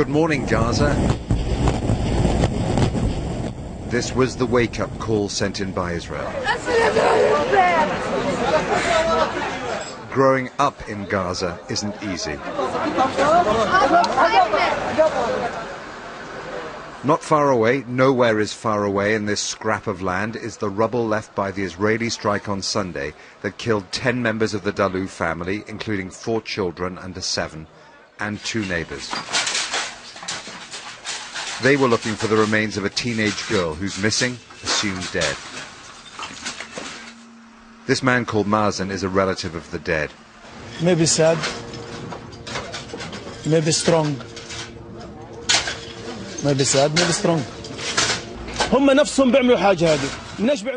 Good morning, Gaza. This was the wake-up call sent in by Israel. Growing up in Gaza isn't easy. Not far away, nowhere is far away in this scrap of land, is the rubble left by the Israeli strike on Sunday that killed 10 members of the Dalu family, including 4 children under 7, and 2 neighbors. They were looking for the remains of a teenage girl who's missing, assumed dead. This man called Mazen is a relative of the dead. Maybe sad, maybe strong. Maybe sad, maybe strong.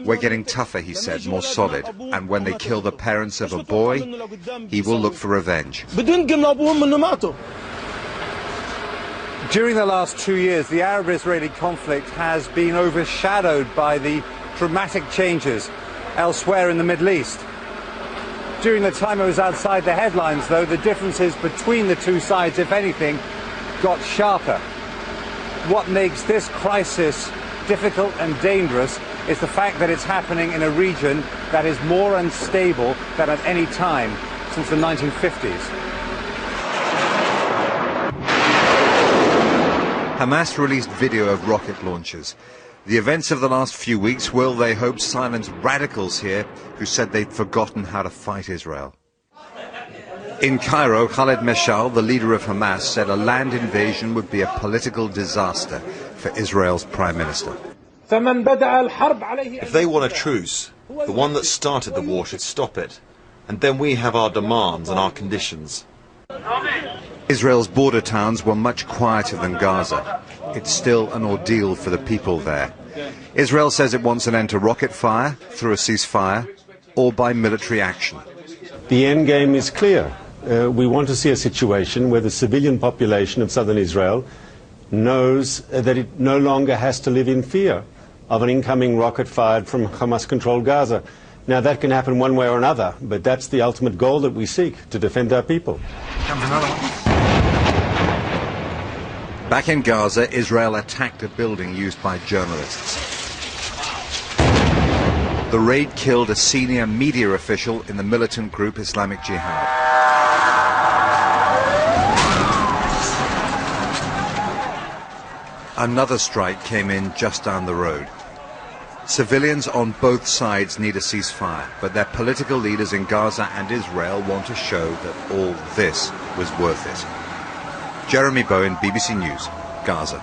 We're getting tougher, he said, more solid. And when they kill the parents of a boy, he will look for revenge. During the last 2 years, the Arab-Israeli conflict has been overshadowed by the dramatic changes elsewhere in the Middle East. During the time it was outside the headlines, though, the differences between the two sides, if anything, got sharper. What makes this crisis difficult and dangerous is the fact that it's happening in a region that is more unstable than at any time since the 1950s. Hamas released video of rocket launches. The events of the last few weeks will, they hope, silence radicals here who said they'd forgotten how to fight Israel. In Cairo, Khaled Meshal, the leader of Hamas, said a land invasion would be a political disaster for Israel's prime minister. If they want a truce, the one that started the war should stop it. And then we have our demands and our conditions. Israel's border towns were much quieter than Gaza. It's still an ordeal for the people there. Israel says it wants an end to rocket fire through a ceasefire or by military action. The end game is clear. We want to see a situation where the civilian population of southern Israel knows that it no longer has to live in fear of an incoming rocket fired from Hamas-controlled Gaza. Now, that can happen one way or another, but that's the ultimate goal that we seek, to defend our people. Back in Gaza, Israel attacked a building used by journalists. The raid killed a senior media official in the militant group Islamic Jihad. Another strike came in just down the road. Civilians on both sides need a ceasefire, but their political leaders in Gaza and Israel want to show that all this was worth it. Jeremy Bowen, BBC News, Gaza.